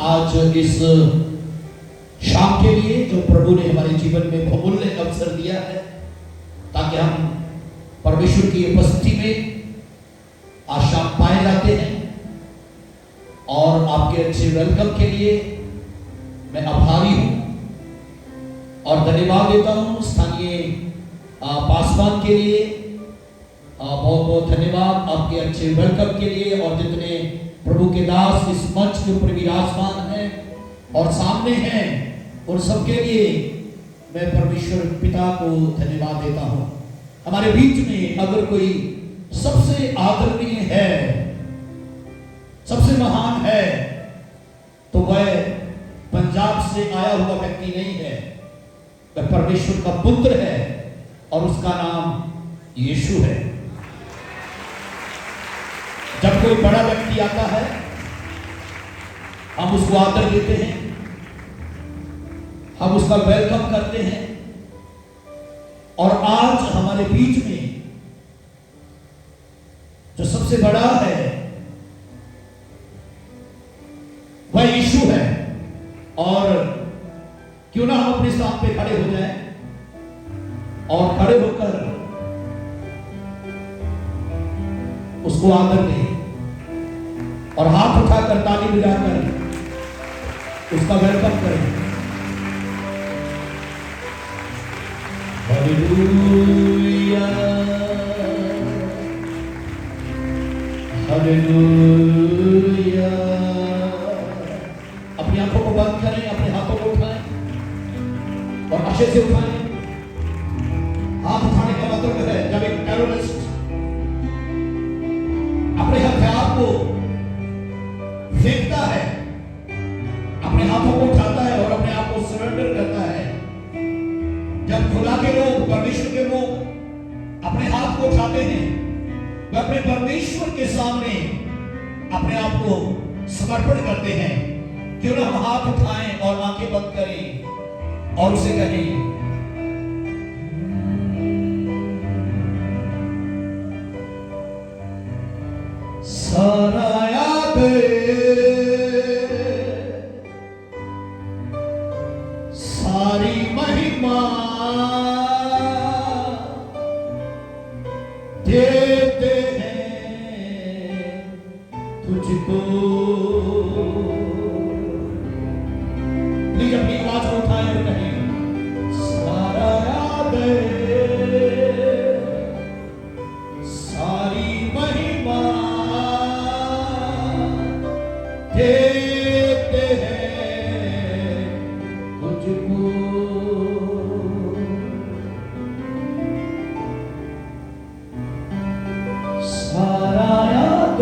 आज इस शाम के लिए जो प्रभु ने हमारे जीवन में बहुमूल्य अवसर दिया है, ताकि हम परमेश्वर की उपस्थिति में आज शाम पाए जाते हैं। और आपके अच्छे वेलकम के लिए मैं आभारी हूं और धन्यवाद देता हूं स्थानीय पासवान के लिए। बहुत बहुत धन्यवाद आपके अच्छे वेलकम के लिए। और जितने प्रभु के दास इस मंच के ऊपर विराजमान हैं और सामने हैं, और सबके लिए मैं परमेश्वर पिता को धन्यवाद देता हूं। हमारे बीच में अगर कोई सबसे आदरणीय है, सबसे महान है, तो वह पंजाब से आया हुआ व्यक्ति नहीं है, वह परमेश्वर का पुत्र है और उसका नाम यीशु है। जब कोई बड़ा व्यक्ति आता है, हम उसको आदर देते हैं, हम उसका वेलकम करते हैं। और आज हमारे बीच में जो सबसे बड़ा है वह यीशु है। और क्यों ना हम अपने स्थान पे खड़े हो जाएं और खड़े होकर उसको आदर दें और हाथ उठाकर ताली बजाकर उसका वेलकम करें। Hallelujah, hallelujah. अपनी आंखों को बंद करें, अपने हाथों को उठाएं और आशे से उठाएं। हाथ उठाने का मतलब है जब एक टेररिस्ट अपने हथियार को फेंकता है, अपने हाथों को उठाता है और अपने आप को सरेंडर करता है। जब खुदा के लोग, परमेश्वर के लोग अपने हाथ को उठाते हैं, वे अपने परमेश्वर के सामने अपने आप को समर्पण करते हैं। क्यों ना हम हाथ उठाएं और आंखें बंद करें और उसे कहें, सारा याद सारी महिमा देते हैं तुझको। प्लीज अपनी आवाज को उठाएं और कहें, सारा याद सारी महिमा देते हैं तुझको। सारा याद,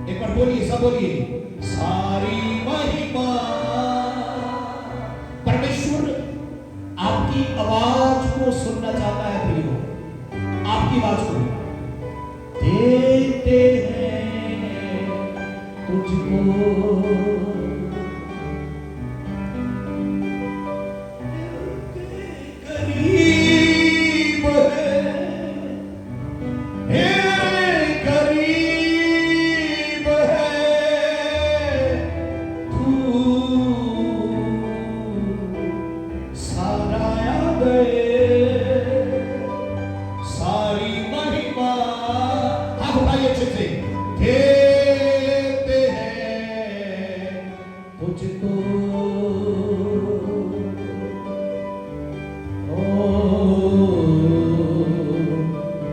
एक बार बोलिए, सब बोलिए, सारी महिमा। परमेश्वर आपकी आवाज को सुनना चाहता है प्रियो, आपकी आवाज को। देते हैं तुझको, करीब है, करीब है तू। सारा याद सारी महिमा, हाथ उठाइए अच्छे से, देते हैं तुझको।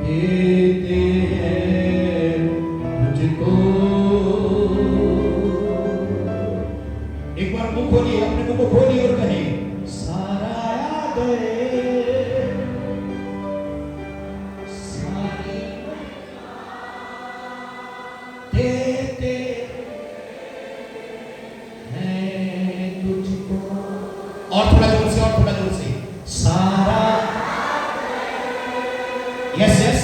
देते हैं तुझको। एक बार मुंह खोलिए, अपने मुंह को खोलिए और कहें, सारा याद सारी देते हैं तुझको। और थोड़ा जोर से, और थोड़ा जोर से, सारा, यस यस,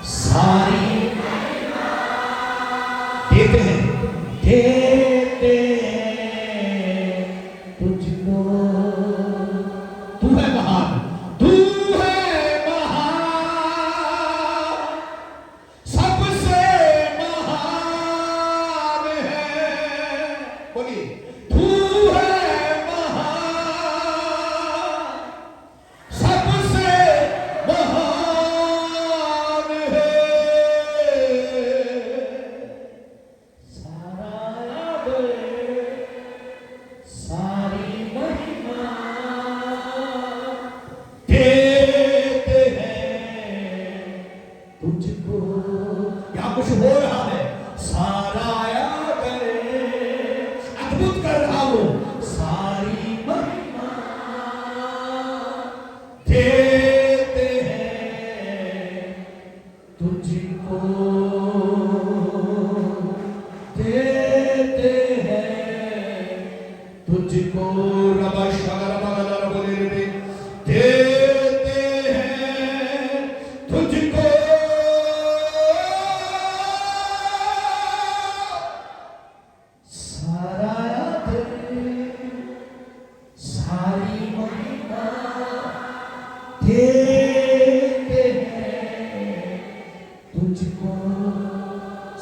सारी देते हैं, देते हैं तुझको। तू है महान, तू है महान, सबसे महान है।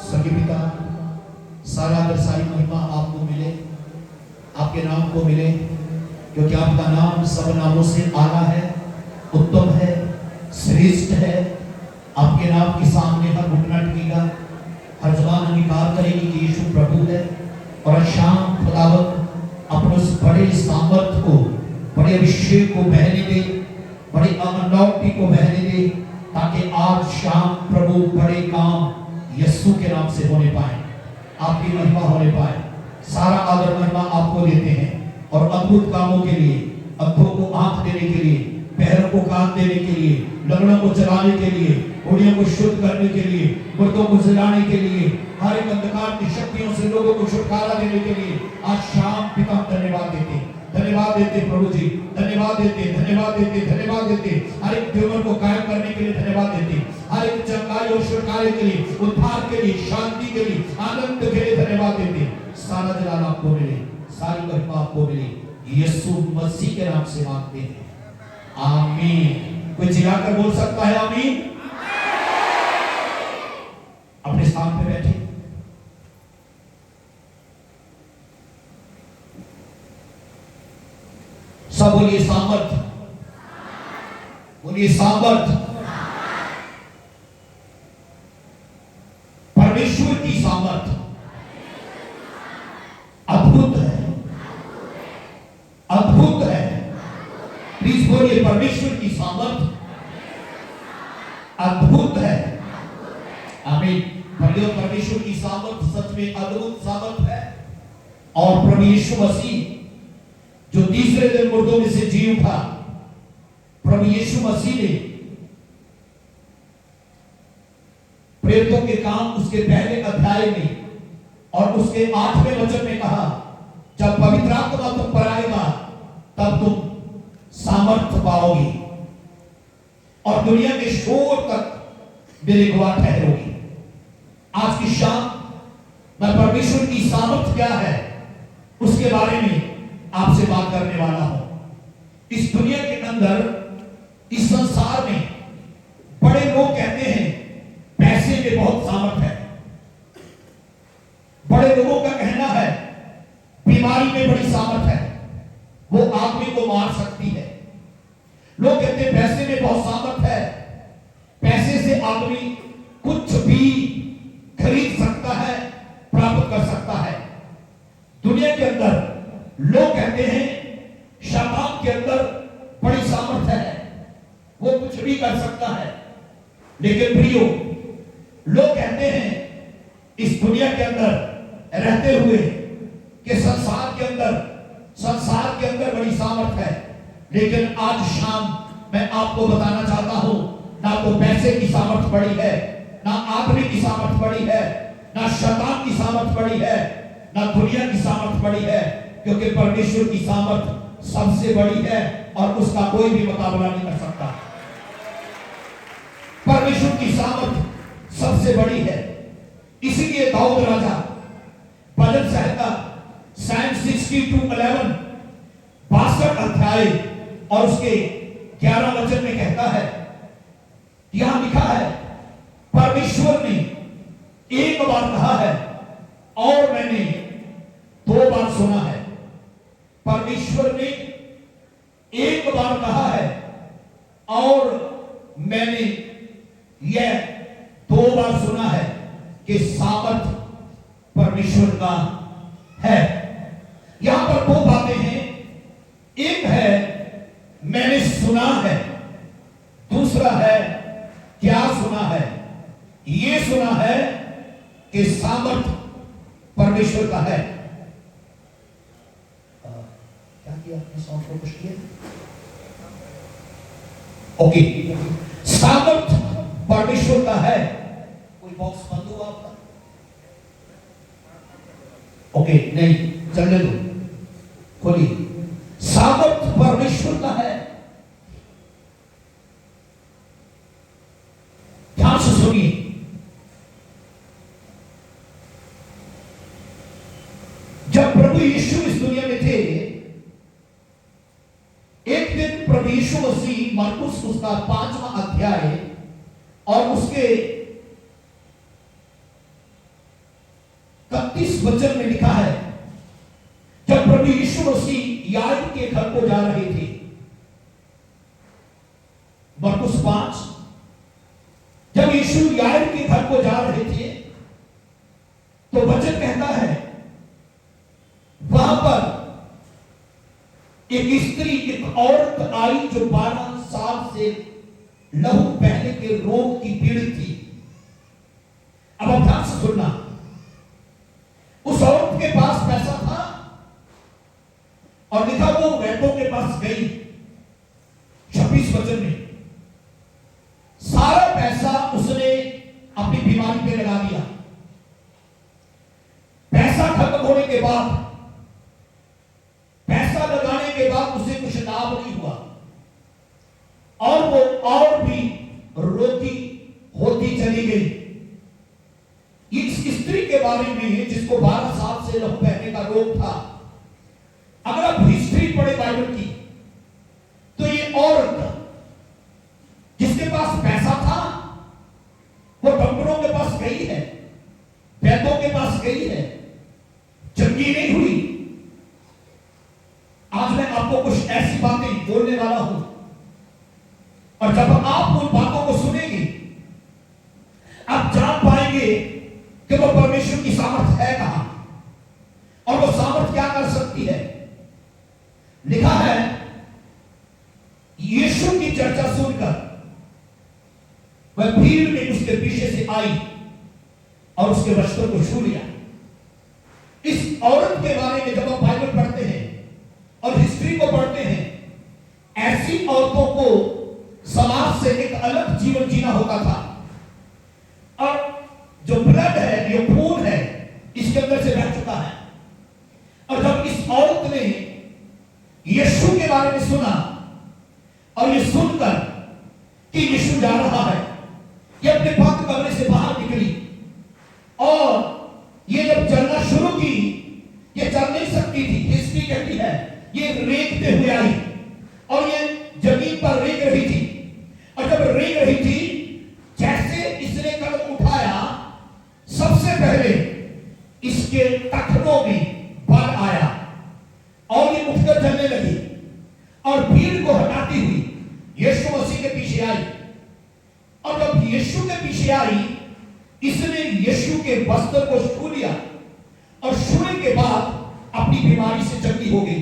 सभी पिता, सारा आदर सारी महिमा आपको मिले, आपके नाम को मिले, क्योंकि आपका नाम सब नामों से आला है, उत्तम है, श्रेष्ठ है। आपके नाम के सामने हर घुटना टिकेगा, हर जुबान अंगीकार करेगी कि यीशु प्रभु है। और शाम खुदावंद अपने उस बड़े सामर्थ को, बड़े अभिषेक को बहने दे, बड़े अनौटी को बहने दे, ताकि आज शाम प्रभु बड़े काम यीशु के नाम से होने पाए, आपकी महिमा होने पाए। सारा आदर महिमा आपको देते हैं और अद्भुत कामों के लिए, अंधों को आंख देने के लिए, पैरों को कान देने के लिए, लंगड़ों को चलाने के लिए, घोड़ियों को शुद्ध करने के लिए, मुर्दों को जलाने के लिए, हर एक अंधकार की शक्तियों से लोगों को छुटकारा देने के लिए आज शाम पिता धन्यवाद देते, धन्यवाद देते प्रभु जी, धन्यवाद देते, धन्यवाद देते, धन्यवाद देते। हर एक जीवन को कायम करने के लिए धन्यवाद देते, हर एक चंगाई और छुटकारे के लिए, उद्धार के लिए, शांति के लिए, आनंद के लिए धन्यवाद देते। सारा जलाल आपको मिले, सारी महिमा आपको मिले, यीशु मसीह के नाम से मांगते हैं, आमीन। कोई चिल्लाकर बोल सकता है आमीन? अपने स्थान पे बैठे। सब बोलिए सामर्थ, बोलिए सामर्थ। परमेश्वर की सामर्थ अद्भुत है, अद्भुत है। प्लीज बोलिए, परमेश्वर की सामर्थ अद्भुत है। आमीन। परमेश्वर की सामर्थ सच में अद्भुत सामर्थ है। और प्रभु यीशु मसीह जो तीसरे दिन मुर्दों में से जी उठा, प्रभु यीशु मसीह ने प्रेरितों के काम उसके पहले अध्याय में और उसके 8वें वचन में कहा, जब पवित्र आत्मा तुम पर आएगा तब तुम सामर्थ पाओगी और दुनिया के शोर तक मेरे गवाह ठहरोगी। आज की शाम मैं परमेश्वर की सामर्थ क्या है उसके बारे में आपसे बात करने वाला हूं। इस दुनिया के अंदर, इस संसार में बड़े लोग कहते हैं पैसे में बहुत सामर्थ है। बड़े लोगों का कहना है बीमारी में बड़ी सामर्थ है, वो आदमी को मार सकती है। लोग कहते हैं पैसे में बहुत सामर्थ है, पैसे से आदमी कुछ भी खरीद सकता है, प्राप्त कर सकता है। दुनिया के अंदर लोग कहते हैं शैतान के अंदर बड़ी सामर्थ है, वो कुछ भी कर सकता है। लेकिन प्रियो, लोग कहते हैं इस दुनिया के अंदर रहते हुए कि संसार के अंदर बड़ी सामर्थ है। लेकिन आज शाम मैं आपको बताना चाहता हूं, ना तो पैसे की सामर्थ बड़ी है, ना आदमी की सामर्थ बड़ी है, ना शैतान की सामर्थ बड़ी है, ना दुनिया की सामर्थ बड़ी है, क्योंकि परमेश्वर की सामर्थ सबसे बड़ी है और उसका कोई भी मुकाबला नहीं कर सकता। परमेश्वर की सामर्थ सबसे बड़ी है। इसीलिए दाऊद राजा भजन संहिता Psalm 62:11 62 अध्याय और उसके 11 वचन में कहता है, यहां लिखा है, परमेश्वर ने एक बार कहा है और मैंने 2 बार सुना है। परमेश्वर ने एक बार कहा है और मैंने यह 2 बार सुना है कि सामर्थ परमेश्वर का है। यहां पर 2 बातें हैं, एक है मैंने सुना है, दूसरा है क्या सुना है। यह सुना है कि सामर्थ परमेश्वर का है। क्या किया आपने? साउंड को पुश किया? ओके, सामर्थ परमेश्वर का है। कोई बॉक्स बंद हुआ आपका? ओके, नहीं, चलने दो, खोलिए। सामर्थ परमेश्वर का है। ध्यान से सुनिए, जब प्रभु यीशु इस दुनिया में थे, एक दिन प्रभु यीशु मसीह मार्कुस उसका 5वां अध्याय और उसके 31 वचन में लिखा है, जब प्रभु यीशु मसीह याईर के घर को जा रहे थे, मरकुस 5, जब यीशु याईर के घर को जा रहे थे तो वचन कहता है वहां पर एक स्त्री, एक औरत आई जो 12 साल से लहू बहने के रोग की पीड़ित थी। अब आप ध्यान से सुनना, उस औरत के पास पैसा था और लिखा वो वैद्यों के पास गई। 26 वचन में सारा पैसा उसने अपनी बीमारी पे लगा दिया। पैसा खत्म होने के बाद, पैसा लगाने के बाद उसे कुछ लाभ नहीं हुआ और वो और भी रोगी होती चली गई। इस स्त्री के बारे में जिसको 12 साल से लहू बहने का रोग था, अगर आप हिस्ट्री पढ़े बाइबल की तो ये औरत जिसके पास पैसा था वो डॉक्टरों के पास गई है, वैद्यों के पास गई है, चंगी नहीं हुई। आज मैं आपको कुछ ऐसी बातें बोलने वाला हूं और जब आप उन बातों को सुनेंगे आप जान पाएंगे कि वो परमेश्वर की सामर्थ है कहां और वो सामर्थ क्या कर सकती है। लिखा है यीशु की चर्चा सुनकर वह भीड़ में उसके पीछे से आई और उसके वस्त्र को छू लिया। इस औरत के बारे में जब आप बाइबल पढ़ते हैं और हिस्ट्री को पढ़ते हैं, ऐसी औरतों को समाज से एक अलग जीवन जीना होता था और जो ब्लड है, ये खून है, इसके अंदर से बह चुका है। और जब इस औरत ने यीशु के बारे में सुना और ये सुनकर कि यीशु जा रहा है, ये अपने बंद कमरे से बाहर निकली और ये जब चलना शुरू की, ये चल नहीं सकती थी। हिस्ट्री कहती है ये रेंगते हुए आई और ये जमीन पर रेंग रही थी और जब रेंग रही थी, जैसे इसने कदम उठाया, सबसे पहले इसके टखनों में बल आया और ये उठकर चलने लगी और भीड़ को हटाती हुई यीशु मसीह के पीछे आई। और जब यीशु के पीछे आई, इसने यीशु के वस्त्र को छू लिया और छूने के बाद अपनी बीमारी से चंगी हो गई।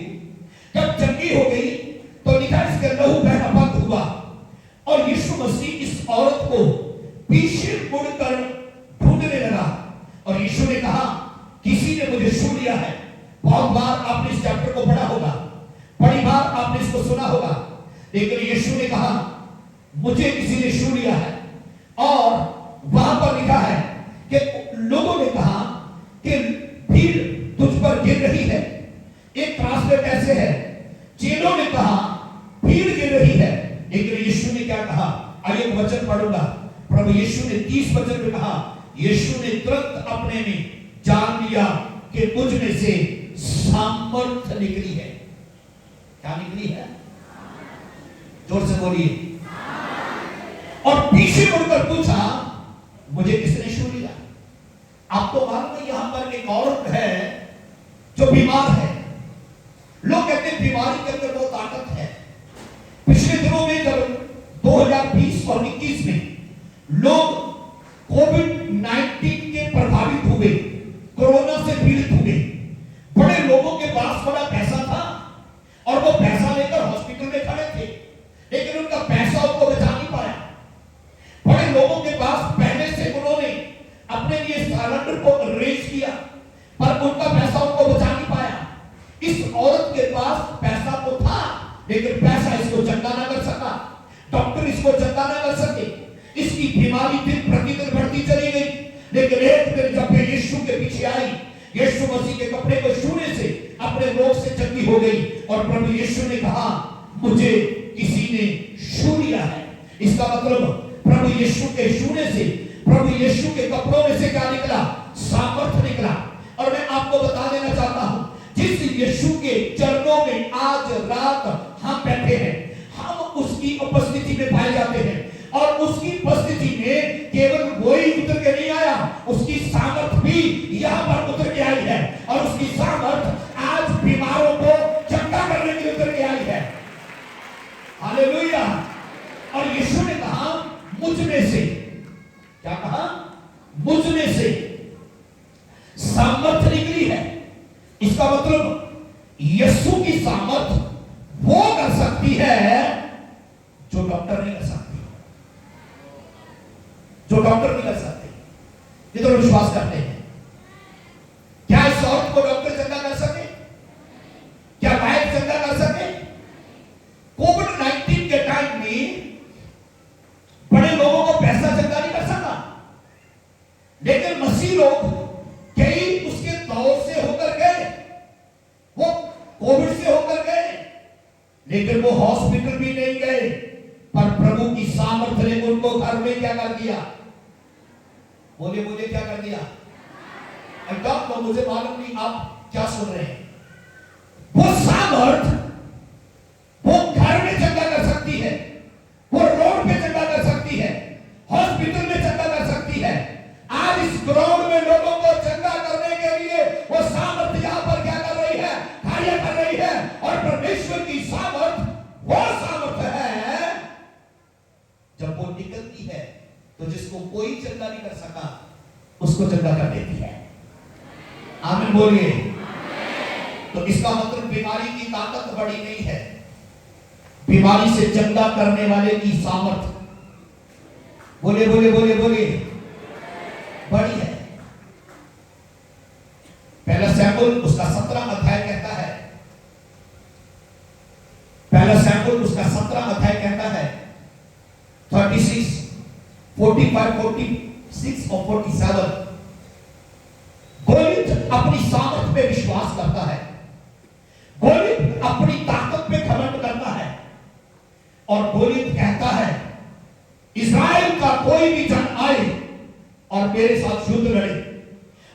जब चंगी हो गई तो लिखा इसका लहू बहना बंद हुआ और यीशु मसीह इस औरत को पीछे मुड़कर ढूंढने लगा और यीशु ने कहा किसी ने मुझे छू लिया है। बहुत बार आपने इस चैप्टर को पढ़ा होगा, बड़ी बार आपने इसको सुना होगा, लेकिन यीशु ने कहा मुझे किसी ने छू लिया है। और वहां पर लिखा है कि लोगों ने कहा कि भीड़ तुझ पर गिर रही है। एक ट्रांसलेट ऐसे है, चेलों ने कहा भीड़ गिर रही है, लेकिन यीशु ने क्या कहा? आइए एक वचन पढ़ूंगा। प्रभु यीशु ने 30 वचन में कहा, यीशु ने तुरंत अपने में जान लिया कि मुझ में से सामर्थ निकली है। क्या निकली है? जोर से बोलिए। और पीछे मुड़कर पूछा मुझे किसने छू लिया? आपको मालूम है यहां पर एक औरत है जो बीमार है। लोग कहते हैं बीमारी के अंदर बहुत ताकत है। पिछले दिनों में जब 2020 और 21 में लोग कोविड-19 के प्रभावित हुए, कोरोना से पीड़ित हुए, बड़े लोगों के पास बड़ा पैसा था और वो पैसा लेकर हॉस्पिटल में खड़े थे, लेकिन उनका पैसा उनको बचा नहीं पाया। बड़े लोगों के पास पहले से उन्होंने अपने लिए सिलेंडर को अरेंज किया, पर उनका पैसा उनको बचा नहीं पाया। इस औरत के पास पैसा तो था, लेकिन पैसा इसको चंगा ना कर सका, डॉक्टर इसको चंगा ना कर सके। इसकी बीमारी दिन प्रतिदिन बढ़ती चली गई। लेकिन एक दिन जब वे यीशु के पीछे आई, यीशु मसीह के कपड़े को छूने से अपने रोग से चंगी हो गई और प्रभु यीशु ने कहा मुझे किसी ने छू लिया है। इसका मतलब प्रभु यीशु के छूने से, प्रभु यीशु के कपड़ों में से क्या निकला? सामर्थ निकला। और मैं आपको बता देना चाहता हूं, जिस यीशु के चरणों में आज रात हम बैठे हैं, हम उसकी उपस्थिति में पाए जाते हैं और उसकी उपस्थिति में केवल वही उतर के नहीं आया, उसकी सामर्थ भी यहां पर उतर सामर्थ निकली है। इसका मतलब यीशु की सामर्थ वो कर सकती है जो डॉक्टर नहीं कर सकते, जो डॉक्टर नहीं कर सकते। ये तो विश्वास करते हैं। क्या इस औरत को डॉक्टर चंगा कर सके? क्या वैद्य चंगा कर सके? कोविड-19 के टाइम में बड़े लोगों को पैसा चंगा नहीं कर सका, लेकिन मसीह लोग कई उसके दौर से होकर गए, वो कोविड से होकर गए, लेकिन वो हॉस्पिटल भी नहीं गए, पर प्रभु की सामर्थ्य ने उनको घर में क्या कर दिया? बोले बोले क्या कर दिया? तो मुझे मालूम नहीं आप क्या सुन रहे हैं। वो सामर्थ वो घर में चंगा कर सकती है, वो रोड पे चंगा कर सकती है, हॉस्पिटल में चंगा कर सकती है। आज इस ग्राउंड में लोगों को चंगा करने के लिए वो सामर्थ यहां पर क्या कर रही है? कार्य कर रही है। और परमेश्वर की सामर्थ वो सामर्थ है, जब वो निकलती है तो जिसको कोई चंगा नहीं कर सका उसको चंगा कर देती है। आमीन बोलिए। तो इसका मतलब बीमारी की ताकत बड़ी नहीं है, बीमारी से चंगा करने वाले की सामर्थ, बोले बोले बोले बोले, बड़ी है। पहला शमूएल उसका 17 अध्याय कहता है, पहला शमूएल उसका 17 अध्याय कहता है 36, 45, 46 और 47। गोलियत अपनी सामर्थ पे विश्वास करता है, गोलियत अपनी ताकत पे घमंड करता है, और गोलियत कहता है इस्राएल का कोई भी जन आए और मेरे साथ युद्ध लड़े।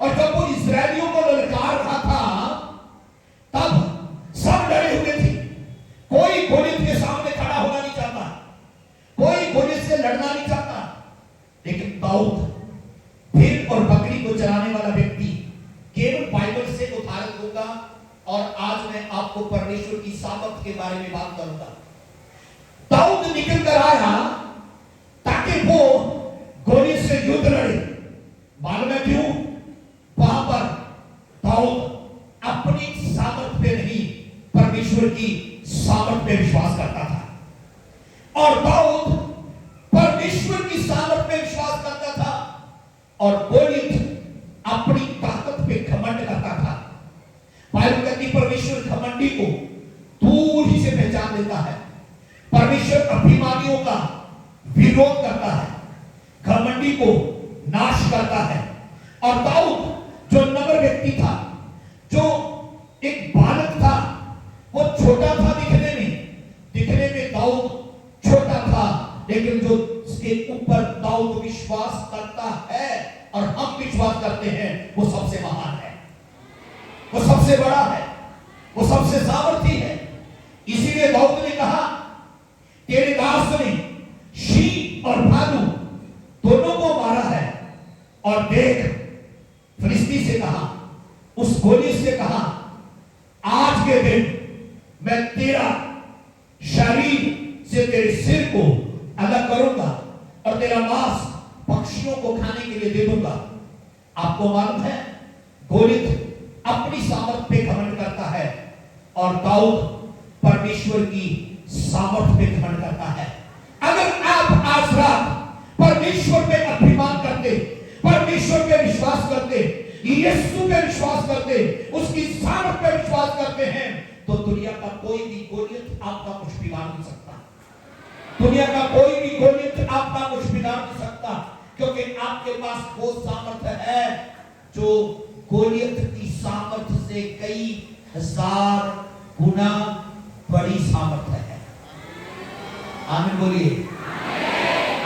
और जब वो इस्राएलियों को ललकार रहा था तब सब डरे हुए थे, कोई गोलियत के सामने खड़ा होना नहीं चाहता, कोई गोलियत से लड़ना नहीं चाहता। लेकिन दाऊद भेड़ और बकरी को चलाने वाला व्यक्ति, केवल बाइबल से उदाहरण दूंगा और आज मैं आपको परमेश्वर की सामर्थ के बारे में बात करूंगा। दाऊद निकल कर आया ताकि वो गोलियत से युद्ध लड़े। मालूम है क्यों? वहां पर दाऊद अपनी सामर्थ पे नहीं, परमेश्वर की सामर्थ पे विश्वास करता था। और दाऊद परमेश्वर की सामर्थ पे विश्वास करता था और गोलियत अपनी ताकत पे घमंड करता था। बाइबल कहती परमेश्वर घमंडी को दूर ही से पहचान लेता है, परमेश्वर अभिमानियों का विरोध करता है, घमंडी को नाश करता है। और दाऊद जो नम्र व्यक्ति था, जो एक बालक था, वो छोटा था दिखने में दाऊद छोटा था, लेकिन जो उसके ऊपर दाऊद विश्वास करता है और हम विश्वास करते हैं वो सबसे महान है, वो सबसे बड़ा है, वो सबसे सामर्थी है। इसीलिए दाऊद ने कहा तेरे दास ने शीं और भालू दोनों को मारा है, और देख फिलिस्ती से कहा, उस गोलियत से कहा आज के दिन मैं तेरा शरीर से तेरे सिर को अलग करूंगा और तेरा मांस पक्षियों को खाने के लिए दे दूंगा। आपको मालूम है गोलियत अपनी सामर्थ पे घमंड करता है और दाऊद परमेश्वर की सामर्थ पे घमंड करता है। अगर आप आज रात परमेश्वर पे अभिमान करते, परमेश्वर पे विश्वास करते, यीशु पे विश्वास करते, उसकी सामर्थ पे विश्वास करते हैं, तो दुनिया का कोई भी गोलियत आपका कुछ बिगाड़ नहीं सकता। दुनिया का कोई भी गोलियत आपका कुछ बिगाड़ नहीं सकता, क्योंकि आपके पास वो सामर्थ है जो गोलियत की सामर्थ से कई हजार गुना बड़ी सामर्थ है। आमीन बोलिए,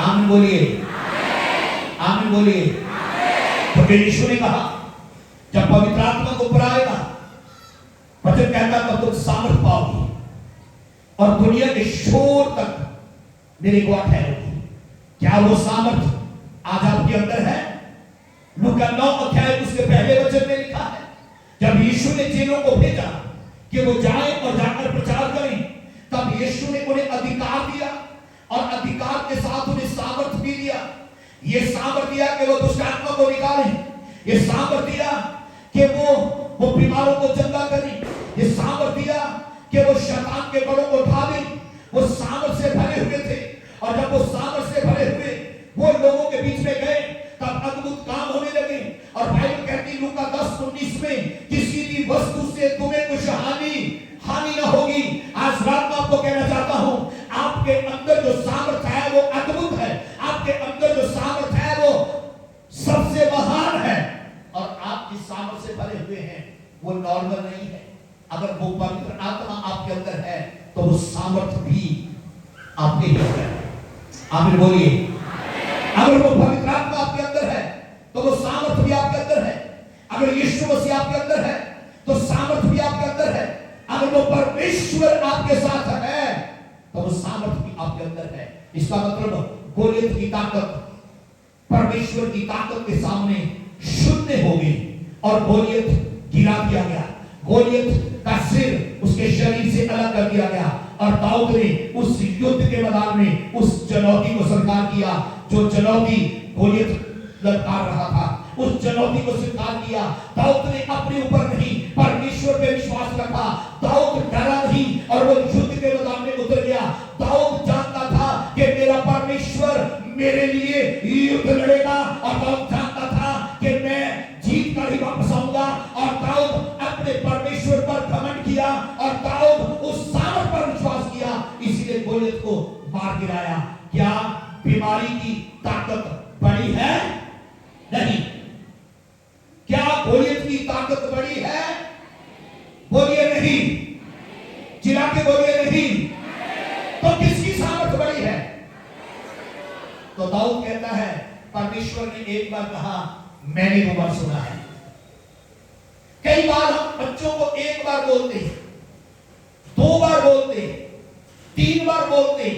आमीन बोलिए, आमीन बोलिए। तो यीशु ने कहा जब पवित्र आत्मा ऊपर आएगा, वचन कहता तब तुम सामर्थ पाओगे और दुनिया के शोर तक मेरी गवाह ठहरोगी। क्या वो सामर्थ आज आपके अंदर है? लूका 9 अध्याय उसके पहले वचन में लिखा है, जब यीशु ने चेलों को भेजा कि वो जाएं और जाकर प्रचार करें, तब यीशु ने उन्हें अधिकार दिया और अधिकार के साथ उन्हें सामर्थ भी दिया। ये सामर्थ दिया कि वो दुष्ट आत्मा को निकालें, ये सामर्थ दिया दीवारों को चंगा करी, ये सामर्थ दिया कि वो शैतान के गढ़ों को ढा दी। वो सामर्थ से भरे हुए थे, और जब वो सामर्थ से भरे हुए वो लोगों के बीच में गए तब अद्भुत काम होने लगे। और बाइबल कहती लूका 10:19 में, किसी भी वस्तु से तुम्हें कुछ हानि ना होगी। आज रात में आपको कहना चाहता हूं, आपके अंदर जो सामर्थ है वो अद्भुत है, आपके अंदर जो सामर्थ है वो सबसे महान है, और आप जिस सामर्थ से भरे हुए हैं वो नॉर्मल नहीं है। अगर वो पवित्र आत्मा आपके अंदर है तो वो सामर्थ भी आपके ही अंदर है। आमीन बोलिए। अगर वो पवित्र आत्मा आपके अंदर है तो वो सामर्थ भी आपके अंदर है। अगर यीशु मसीह आपके अंदर है तो सामर्थ भी आपके अंदर है। अगर वो परमेश्वर आपके साथ है तो वो सामर्थ भी आपके अंदर है। इसका मतलब गोलियत की ताकत परमेश्वर की ताकत के सामने शून्य हो गई और गोलियत गिरा दिया गया। गोलियत का सिर उसके शरीर से अलग कर दिया गया, और दाऊद ने उस युद्ध के मैदान में उस चुनौती को स्वीकार किया जो चुनौती गोलियत ललकार रहा था। उस चुनौती को स्वीकार किया। दाऊद ने अपने ऊपर नहीं परमेश्वर पे विश्वास रखा। दाऊद डरा नहीं और वो युद्ध के मैदान में उतर गया। दाऊद जानता था कि मेरा परमेश्वर मेरे लिए युद्ध लड़ेगा, और दाऊद जानता था कि मैं जीत कर ही वापस आऊंगा। और दाऊद अपने परमेश्वर पर घमंड किया, और दाऊद उस सामर्थ पर विश्वास किया, इसलिए गोलियत को मार गिराया। क्या बीमारी की ताकत बड़ी है? नहीं। क्या गोलियत की ताकत बड़ी है? बोलिए नहीं। चिल्ला के बोलिए नहीं। तो किसकी सामर्थ बड़ी है? तो दाऊद कहता है, परमेश्वर ने एक बार कहा, मैंने 2 बार सुना है। कई बार हम बच्चों को 1 बार बोलते, 2 बार बोलते, 3 बार बोलते,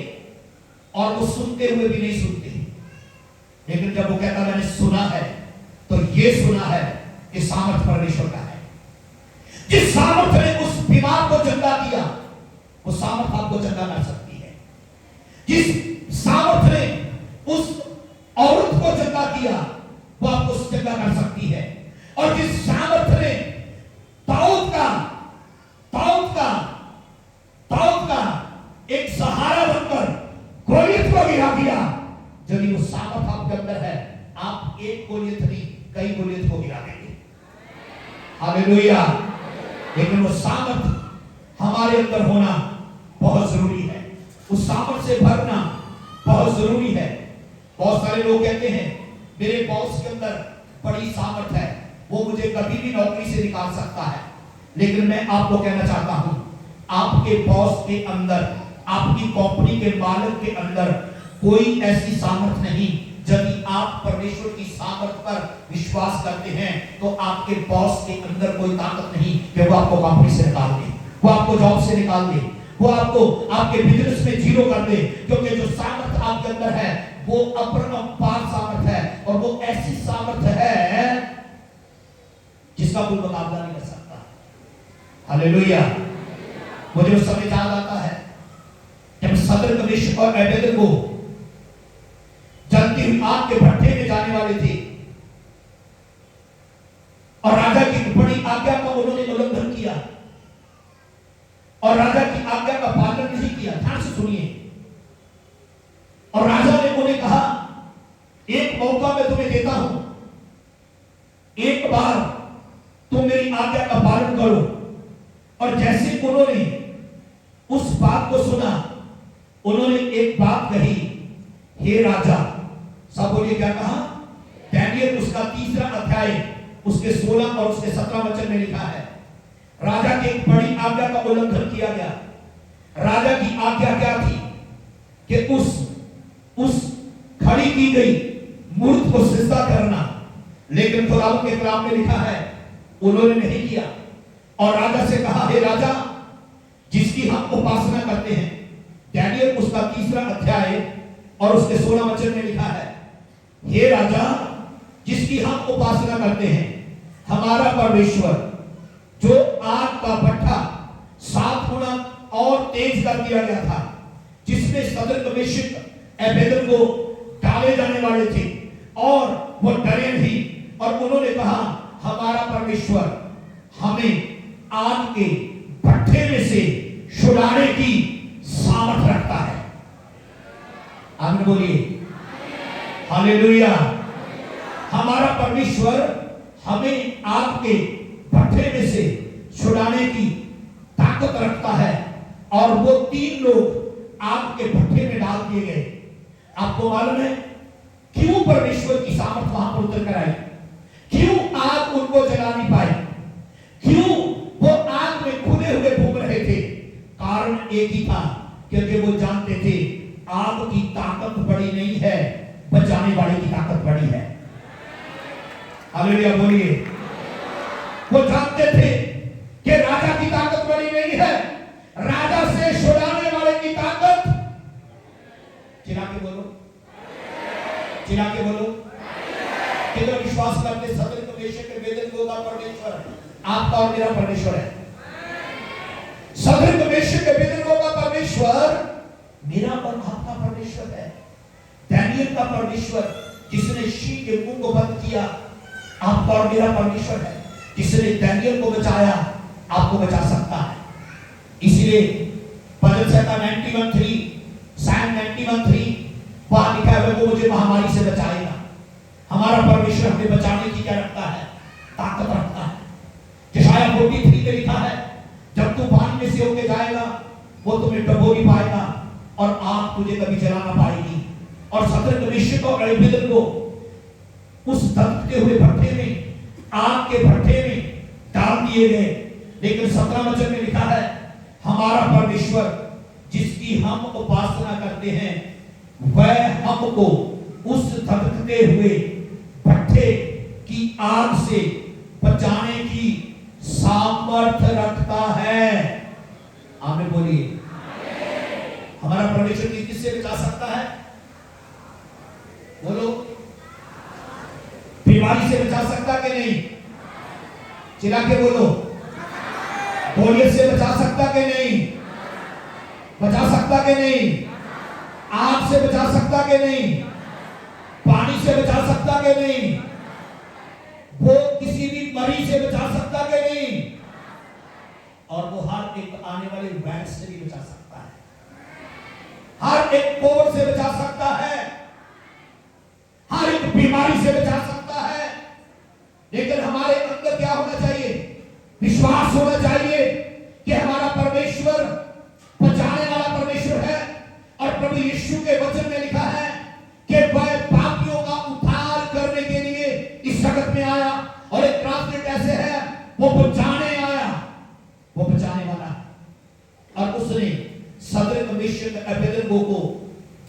और वो सुनते हुए भी नहीं सुनते। लेकिन जब वो कहता मैंने सुना है, तो ये सुना है कि सामर्थ परमेश्वर का है। जिस सामर्थ ने उस बीमार को चंगा किया, वो सामर्थ आपको चंगा कर सकती है। जिस सामर्थ ने उस औरत को चंगा किया, वो आपको चंगा कर सकती है। और जिस सामर्थ ने दाऊद का एक सहारा बनकर गोलियत को गिरा दिया, यदि वो सामर्थ आपके अंदर है, आप एक गोलियत नहीं कई गोलियत को गिरा देंगे। हालेलुया। लेकिन वो सामर्थ हमारे अंदर होना बहुत जरूरी है। उस सामर्थ से भरना बहुत जरूरी है। बहुत सारे लोग कहते हैं मेरे बॉस के अंदर बड़ी सामर्थ है, वो मुझे कभी भी नौकरी से निकाल सकता है। लेकिन मैं आपको कहना चाहता हूं, आपके बॉस के अंदर, आपकी कंपनी के मालिक के अंदर कोई ऐसी सामर्थ नहीं। यदि आप परमेश्वर की सामर्थ पर विश्वास करते हैं तो आपके बॉस के अंदर कोई ताकत नहीं कि वो आपको कंपनी से निकाल दे, वो आपको जॉब से निकाल दे, वो आपको आपके बिजनेस में जीरो कर दे। क्योंकि जो सामर्थ आपके अंदर है वो अपरंपार सामर्थ है, और वो ऐसी सामर्थ है जिसका कोई मुकाबला नहीं कर सकता। हालेलुया। मुझे उस समय याद आता है जब सदर कमिश्नर और एबेद को जलती हुई आग के भट्ठे में जाने वाले थे, और राजा की बड़ी आज्ञा का उन्होंने उल्लंघन किया, और राजा की आज्ञा का पालन नहीं किया। ध्यान से सुनिए। और राजा ने उन्हें कहा, एक मौका मैं तुम्हें देता हूं, एक बार तुम मेरी आज्ञा का पालन करो। और जैसे उन्होंने उस बात को सुना, उन्होंने एक बात कही, हे राजा। सब बोलिए क्या कहा? दानियेल उसका 3रा अध्याय उसके 16 और उसके 17 वचन में लिखा है, राजा की एक बड़ी आज्ञा का उल्लंघन किया गया। राजा की आज्ञा क्या थी कि उस खड़ी की गई मूर्ति को सिजदा करना, लेकिन खुदावंद के कलाम में लिखा है उन्होंने नहीं किया। और राजा से कहा, हे राजा, जिसकी हम उपासना करते हैं, दानियेल उसका 3रा अध्याय और उसके 16 वचन में लिखा है, हे राजा, जिसकी हम उपासना करते हैं, हमारा परमेश्वर जो आग का भट्ठा 7 गुना और तेज कर दिया गया था, जिसमें सदर कमिश्नर एबेद को डाले जाने वाले थे, और वो डरे नहीं, और उन्होंने कहा हमारा परमेश्वर हमें आग के भट्ठे में से छुड़ाने की सामर्थ रखता है। आमीन बोलिए, हालेलुया। हमारा परमेश्वर हमें आग के भट्ठे में से छुड़ाने की ताकत रखता है। और वो 3 लोग आग के भट्ठे में डाल दिए गए। आपको मालूम है क्यों परमेश्वर की सामर्थ वहां पर उतर कर आई? क्यों आग उनको जला नहीं पाई? क्यों वो आग में खुले हुए घूम रहे थे? कारण एक ही था, क्योंकि वो जानते थे आग की ताकत बड़ी नहीं है, बचाने वाले की ताकत बड़ी है। हालेलुया बोलिए। वो जानते थे कि राजा की ताकत बड़ी नहीं है, राजा से छुड़ाने वाले की ताकत। चिल्ला के बोलो, चिल्ला के बोलो। कितना विश्वास करते सदृक मेशक के वेदन का परमेश्वर आपका और मेरा परमेश्वर है। सदृक मेशक के वेदन का परमेश्वर मेरा और आपका परमेश्वर है। दानियल का परमेश्वर जिसने शींग के मुंह को बंद किया, आपका और मेरा परमेश्वर है। जिसने दानियल को बचाया, आपको बचा सकता है। इसलिए भजन संहिता 91:3, साम 91:3 वहां लिखा है वो मुझे महामारी से बचाएगा। हमारा परमेश्वर हमें बचाने की क्या रखता है? ताकत रखता है। यशायाह 43 में लिखा है जब तू पानी में से होके जाएगा वो तुम्हें डुबो नहीं पाएगा और आग तुझे कभी जला ना पाएगी। और सदर कनिष्ठ और अबेदन को उस धधकते हुए भट्ठे में, आग के भट्ठे में डाल दिए गए। लेकिन 17 वचन में लिखा है हमारा परमेश्वर जिसकी हम उपासना करते हैं वह हमको उस धधकते हुए भट्ठे की आग से बचाने की सामर्थ्य रखता है। आमीन बोलिए। हमारा परमेश्वर किससे बचा सकता है? बोलो। बीमारी से बचा सकता कि नहीं? चिल्ला के बोलो। बोलिए से बचा सकता कि नहीं? बचा सकता कि नहीं? आग से बचा सकता कि नहीं? पानी से बचा सकता कि नहीं? वो किसी भी मरीज से बचा सकता कि नहीं? और वो हर एक आने वाले वायरस से भी बचा सकता है, हर एक कोविड से बचा सकता है, हर एक बीमारी से बचा सकता है। लेकिन हमारे अंदर क्या होना चाहिए? विश्वास होना चाहिए कि हमारा परमेश्वर बचाने वाला परमेश्वर है। और प्रभु यीशु के वचन में लिखा है कि वह पापियों का उद्धार करने के लिए इस जगत में आया। और एक ट्रांसलेट ऐसे है वो बचाने आया, वो बचाने वाला। और उसने सदर कमीशन अबेदनगो को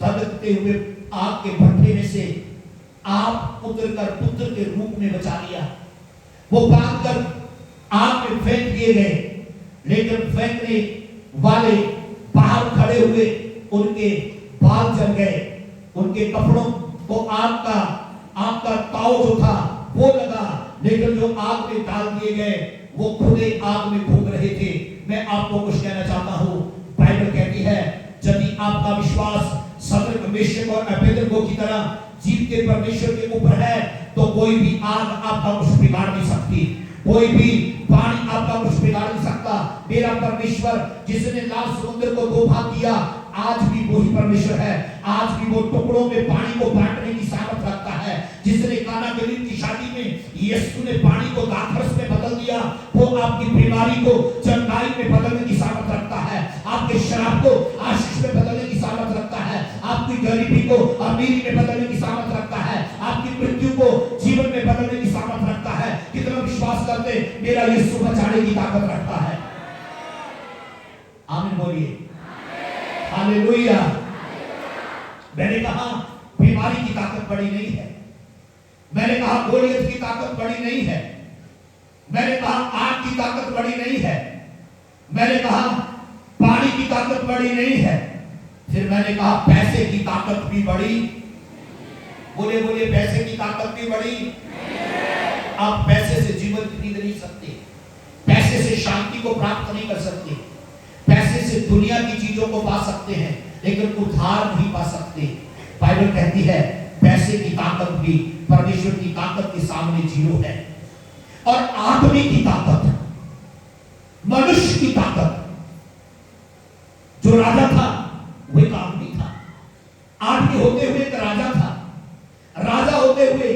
धधकते हुए आग के भट्ठे में से आप उतरकर पुत्र के रूप में बचा लिया। वो बांधकर आग में फेंक दिए गए, लेकिन फेंकने वाले बाहर खड़े हुए उनके बाल जल गए, उनके कपड़ों को आग का ताव जो था वो लगा। लेकिन जो आग में डाल दिए गए वो खुले आग में घूम रहे थे। मैं आपको कुछ कहना चाहता हूं। बाइबल कहती है यदि आपका विश्वास सदर मेशक और अबेदनगो की तरह जीवते परमेश्वर के ऊपर है तो कोई भी आग आपका कुछ बिगाड़ नहीं सकती, कोई भी पानी आपका कुछ बिगाड़ नहीं सकता। मेरा परमेश्वर जिसने लाल समुद्र को 2 भाग किया, आज भी वही परमेश्वर है। आज भी वो टुकड़ों में पानी को बांटने की सामर्थ रखता है। जिसने काना गलील की शादी में यीशु ने पानी को दाखरस में बदल दिया, वो आपकी बीमारी को चंगाई में बदलने की सामर्थ रखता है, आपके शराब को आशीष में बदलने की सामर्थ रखता है, आपकी गरीबी को अमीरी में बदलने की सामर्थ रखता है, आपकी मृत्यु को जीवन में बदलने की सामर्थ रखता है। कितना विश्वास करते मेरा यीशु बचाने की ताकत रखता है। आमीन बोलिए। हालेलुया। मैंने कहा बीमारी की ताकत बड़ी नहीं है, मैंने कहा गोलियत की ताकत बड़ी नहीं है, मैंने कहा आग की ताकत बड़ी नहीं है, मैंने कहा पानी की ताकत बड़ी नहीं है, फिर मैंने कहा पैसे की ताकत भी बड़ी। बोले बोले पैसे की ताकत भी बड़ी। आप पैसे से जीवन खरीद नहीं सकते, पैसे से शांति को प्राप्त नहीं कर सकते, पैसे से दुनिया की चीजों को पा सकते हैं लेकिन उद्धार नहीं पा सकते। बाइबल कहती है पैसे की ताकत भी परमेश्वर की ताकत के सामने जीरो है। और आदमी की ताकत, जो राजा था वो एक आदमी था। आदमी होते हुए एक राजा था। राजा होते हुए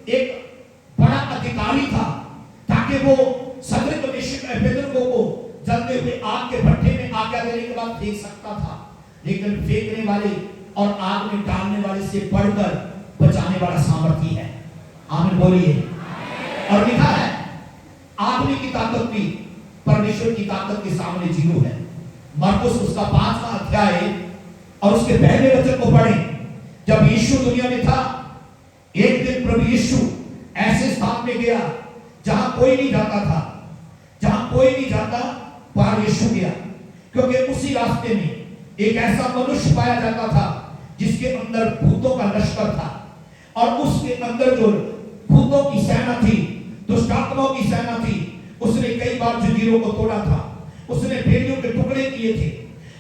एक बड़ा अधिकारी था, ताकि वो सदृक बेदरगो को जलते हुए आग के भट्ठे में आज्ञा देने के बाद फेंक सकता था। लेकिन फेंकने वाले और आग में डालने वाले से बढ़कर बचाने वाला सामर्थ्य है। आमीन बोलिए। और लिखा है आदमी की ताकत भी परमेश्वर की ताकत के सामने जीरो है। मरकुस उसका 5वां अध्याय और उसके पहले वचन को पढ़ें। जब यीशु दुनिया में था, एक दिन प्रभु यीशु ऐसे स्थान में गया जहां कोई नहीं जाता था। जहां कोई नहीं जाता वहां यीशु गया, क्योंकि उसी रास्ते में एक ऐसा मनुष्य पाया जाता था जिसके अंदर भूतों का लश्कर था, और उसके अंदर जो भूतों की सेना थी, दुष्ट आत्माओं की सेना थी। उसने कई बार जंजीरों को तोड़ा था, उसने भेड़ियों के टुकड़े किए थे,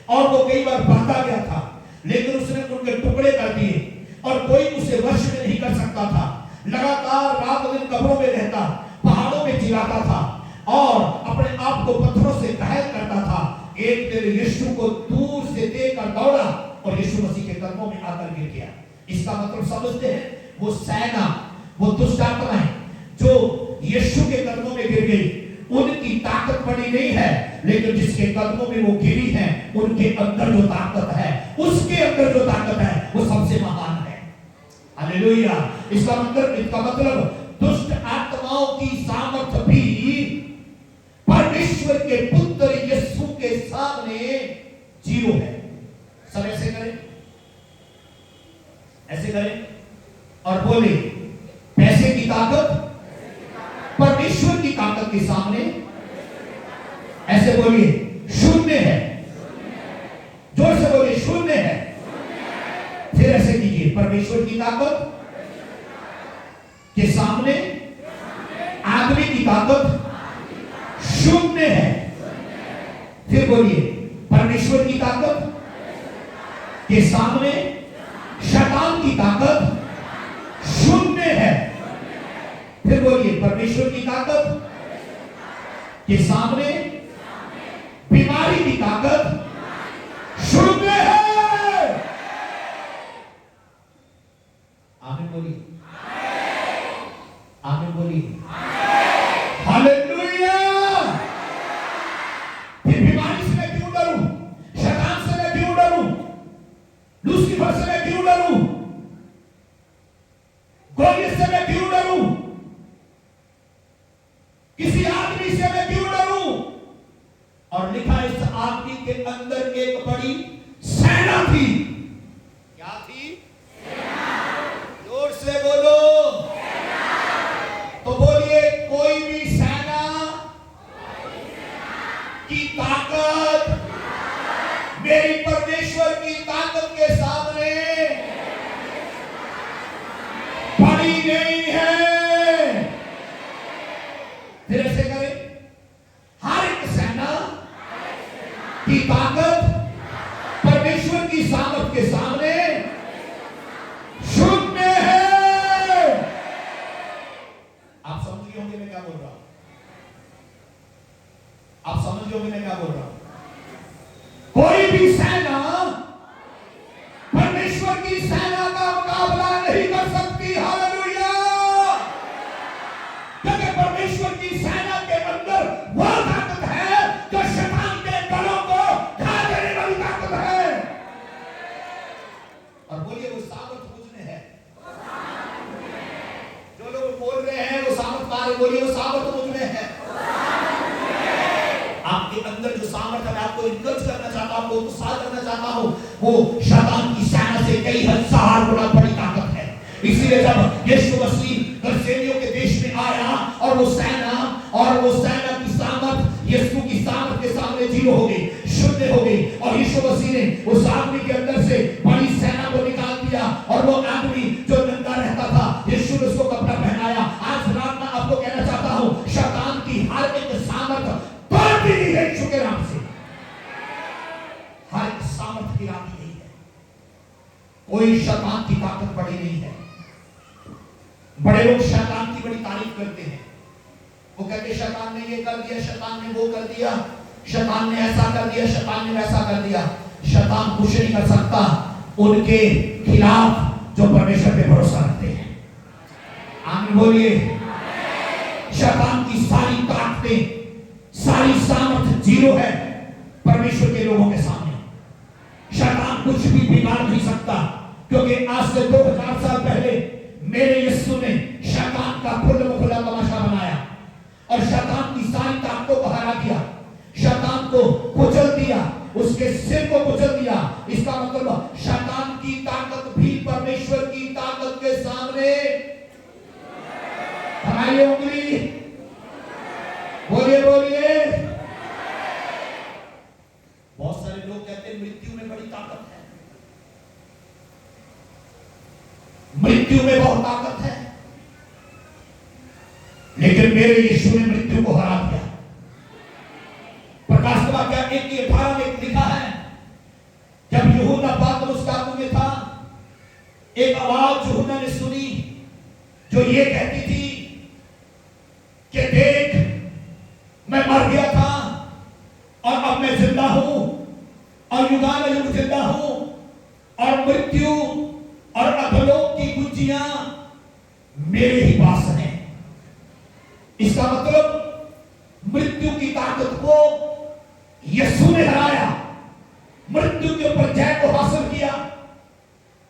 और वो कई बार बांधा गया था, लेकिन उसने उनके टुकड़े कर दिए और कोई उसे वश में नहीं कर सकता था। लगातार रात दिन कब्रों में रहता, पहाड़ों में चिल्लाता था और अपने आप को पत्थरों से घायल करता था। एक दिन यीशु को दूर से देखकर दौड़ा और यीशु मसीह के कदमों में आकर गिर गया। इसका मतलब समझते हैं, वो सेना, वो दुष्ट आत्माएं जो यीशु के कदमों में गिर गई, उनकी ताकत बड़ी नहीं है, लेकिन जिसके कदमों में वो गिरी है उनके अंदर जो ताकत है, उसके अंदर जो ताकत है वो सबसे महान है। हालेलुया। इसका मतलब दुष्ट आत्माओं की सामर्थ्य भी परमेश्वर के पुत्र यीशु के सामने जीरो है। सब ऐसे करें, ऐसे करें और बोले, पैसे की ताकत परमेश्वर की ताकत के सामने, ऐसे बोलिए, शून्य है। जोर से बोलिए, शून्य है। फिर ऐसे कीजिए, परमेश्वर की ताकत के सामने आदमी की ताकत शून्य है। फिर बोलिए, परमेश्वर की ताकत के सामने शैतान की ताकत शून्य है। फिर बोलिए, परमेश्वर की ताकत के सामने बीमारी की ताकत शून्य है। आमीन बोलिए, आमीन बोलिए, हालेलुया। फिर बीमारी से मैं क्यों डरूं? शैतान से मैं क्यों डरूं? लूसीफर से मैं क्यों डरूं? गोलियत से मैं क्यों डरूं? किसी आदमी से मैं क्यों डरूं? और लिखा, इस आदमी के अंदर एक बड़ी सेना थी। क्या थी? सेना। जोर से बोलो। तो बोलिए, कोई भी सेना की ताकत मेरी परमेश्वर की ताकत के सामने बड़ी नहीं है। फिर ऐसे करें, हर एक सेना की ताकत परमेश्वर की सामर्थ के सामने शून्य है। आप समझ गए होंगे मैं क्या बोल रहा हूं? आप समझ गए होंगे मैं क्या बोल रहा हूं? कोई भी सेना परमेश्वर की सेना का मुकाबला नहीं कर सकती। हालेलुया। क्योंकि परमेश्वर की सेना के अंदर वो ताकत है जो शैतान के गलों को खा देने वाली ताकत है। और बोलिए, वो सामर्थ मुझ में है। जो लोग बोल रहे हैं वो सामर्थ पा रहे, बोलिए, वो सामर्थ मुझ में है। आपके अंदर जो सामर्थ्य मैं आपको इनकरेज करना चाहता हूं, आपको उत्साह करना चाहता हूं, वो शैतान की सेना से कई हजार गुना बड़ी ताकत है। इसीलिए जब यीशु मसीह गरसेनियों के देश में आया और वो सेना की सामर्थ यीशु की सामर्थ के सामने जीरो हो गई, शून्य हो गई, और यीशु मसीह ने उस आदमी के अंदर से बड़ी सेना को निकाल दिया। और वो आदमी जो नंगा रहता था, यीशु ने उसको कपड़ा पहनाया। आज रात में आपको कहना चाहता हूं, शैतान की हर एक सामर्थ तोड़ दी है यीशु के नाम से। हर एक सामर्थ गिराती नहीं है। कोई शैतान की ताकत बड़ी नहीं है। बड़े लोग शैतान की बड़ी तारीफ करते हैं। वो कहते हैं, शैतान ने ये कर दिया, शैतान ने वो कर दिया, शैतान ने ऐसा कर दिया, शैतान ने वैसा कर दिया। शैतान कुछ नहीं कर सकता उनके खिलाफ जो परमेश्वर पे भरोसा रखते हैं। आमीन बोलिए। शैतान की सारी ताकतें, सारी सामर्थ जीरो है परमेश्वर के लोगों के सामने। शैतान कुछ भी बिगाड़ नहीं सकता, क्योंकि आज से 2000 साल पहले मेरे यीशु ने शैतान का खुला तमाशा बनाया और शैतान की सारी ताकतों को हरा दिया, शैतान को कुचल दिया, उसके सिर को कुचल दिया। इसका मतलब शैतान की ताकत भी परमेश्वर की ताकत के सामने हमारी उंगली। बोलिए बोलिए। बहुत सारे लोग कहते हैं मृत्यु में बड़ी ताकत है, मृत्यु में बहुत ताकत है, लेकिन मेरे यीशु ने मृत्यु को हरा दिया। प्रकाश का क्या 1:18 में लिखा है, जब यूहन्ना पतरस टापू में था, एक आवाज यूहन्ना ने सुनी जो ये कहती थी कि देख, मैं मर गया था और अब मैं जिंदा हूं और युगानुयुग जिंदा हूं और मृत्यु और अधोलोक की कुंजियां मेरे ही पास हैं। इसका मतलब मृत्यु की ताकत को यीशु ने हराया, मृत्यु के ऊपर जय को हासिल किया।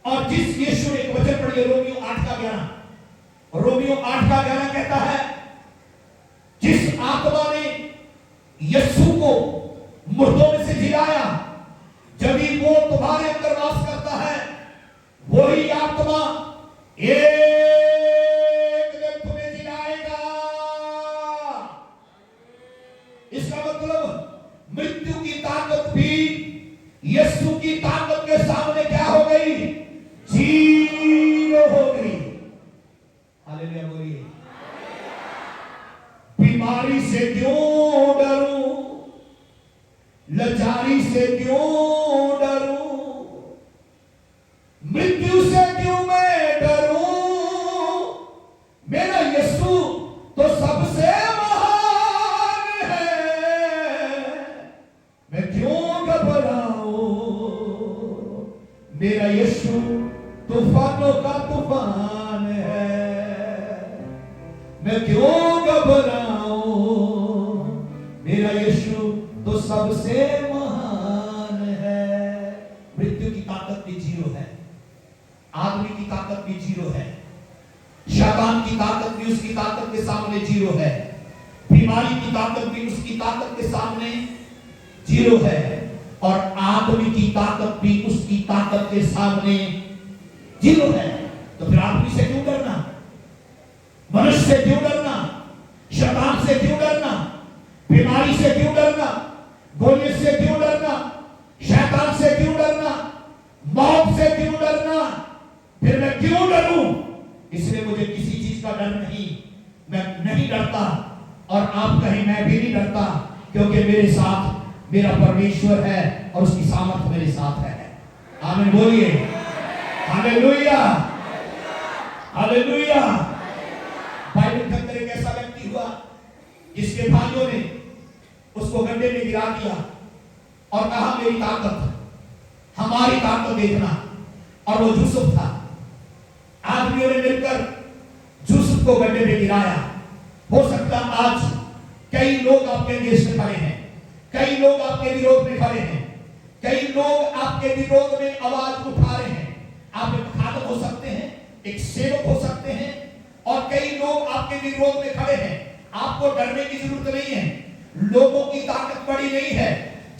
और जिस यीशु ने एक वचन पढ़िए, रोमियो 8:11, रोमियो 8:11 कहता है, जिस आत्मा ने यीशु को मुर्दों में से जिलाया, जब भी वो तुम्हारे अंदर वास करता है, वही आत्मा एक दिन तुम्हें जिलाएगा। इसका मतलब मृत्यु की ताकत भी यीशु की ताकत के सामने क्या हो गई? जीरो हो गई। हालेलुया बोलिए। बीमारी से क्यों डरूं, लाचारी से क्यों डरूं, मृत्यु से क्यों मैं डरूं, मेरा यीशु तो सबसे महान है, मैं क्यों घबराऊं, मेरा यीशु तूफानों का तूफान है, मैं क्यों घबराऊं, मेरा यीशु तो सबसे महान है। मृत्यु की ताकत भी जीरो है, आदमी की ताकत भी जीरो है, शैतान की ताकत भी उसकी ताकत के सामने जीरो है, बीमारी की ताकत भी उसकी ताकत के सामने जीरो है, और आदमी की ताकत भी उसकी ताकत के सामने जीरो है। तो फिर आदमी से क्यों डरना, मनुष्य से क्यों डरना, शैतान से क्यों डरना, बीमारी से क्यों डरना, गोलियत से क्यों डरना, शैतान से क्यों डरना, मौत से क्यों डरना, फिर मैं क्यों डरूं? इसलिए मुझे किसी चीज का डर नहीं, मैं नहीं डरता, और आप कहें मैं भी नहीं डरता, क्योंकि मेरे साथ मेरा परमेश्वर है और उसकी सामर्थ मेरे साथ है। आमीन बोलिए। Hallelujah hallelujah. बाइबल के अंदर एक ऐसा व्यक्ति हुआ जिसके भाइयों ने उसको गड्ढे में गिरा दिया और कहा मेरी ताकत, हमारी ताकत देखना, और वो यूसुफ था। आदमियों ने मिलकर यूसुफ को गड्ढे में गिराया। हो सकता आज कई लोग आपके अगेंस्ट में खड़े हैं, कई लोग आपके विरोध में खड़े हैं, कई लोग आपके विरोध में आवाज उठा रहे हैं। आप एक खादम हो सकते हैं, एक सेवक हो सकते हैं, और कई लोग आपके विरोध में खड़े हैं। आपको डरने की जरूरत नहीं है, लोगों की ताकत बड़ी नहीं है।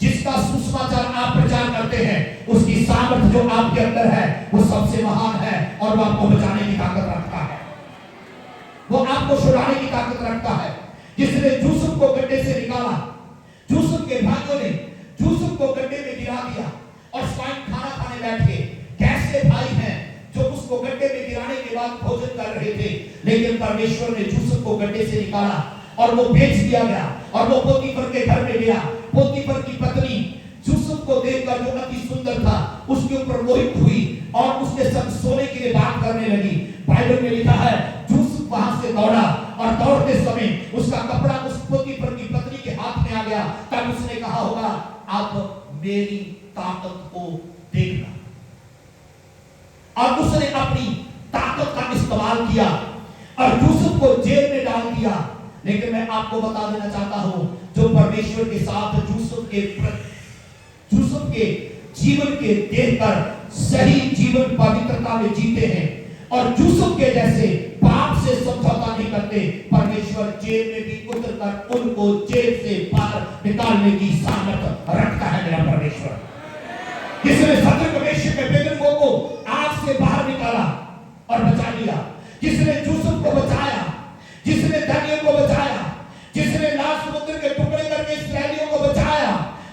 जिसका सुसमाचार आप प्रचार करते हैं, उसकी सामर्थ जो आपके अंदर है वो सबसे महान है, और वो आपको बचाने की ताकत रखता है, वो आपको छुड़ाने की ताकत रखता है। जिसने यूसुफ को गड्ढे से निकाला, यूसुफ के भाइयों ने यूसुफ को गड्ढे में गिरा दिया और स्वयं खाना खाने बैठे। कैसे भाई हैं जो उसको गड्ढे में गिराने के बाद भोजन कर रहे थे, लेकिन परमेश्वर ने यूसुफ को गड्ढे से निकाला और वो बेच दिया गया, और वो पोतीफर के घर में गया। पोतीफर की पत्नी यूसुफ को देखकर जो अति सुंदर था, उसके ऊपर मोहित हुई और उसके संग सोने के लिए बात करने लगी। बाइबल में लिखा है यूसुफ वहां से दौड़ा, और दौड़ते समय उसका कपड़ा उस पोतीफर की पत्नी के हाथ में आ गया। तब उसने कहा होगा अब मेरी ताकत ताकत को देखना। और उसने अपनी ताकत का इस्तेमाल किया और यूसुफ को जेल में डाल दिया। लेकिन मैं आपको बता देना चाहता हूं, जो परमेश्वर के साथ यूसुफ के जीवन के देखकर सही जीवन पवित्रता में जीते हैं और यूसुफ के जैसे पाप से समझौता नहीं करते, परमेश्वर जेल में भी उतरकर उनको जेल से बाहर निकालने की सामर्थ रखता है। मेरा परमेश्वर जिसने शत्रु वेश्या के बेगमों को आग से बाहर निकाला और बचा लिया, जिसने यूसुफ को बचाया, जिसने दानियल को बचाया, जिसने लाल समुद्र के टुकड़े करके इस्राएलियों को बचाया,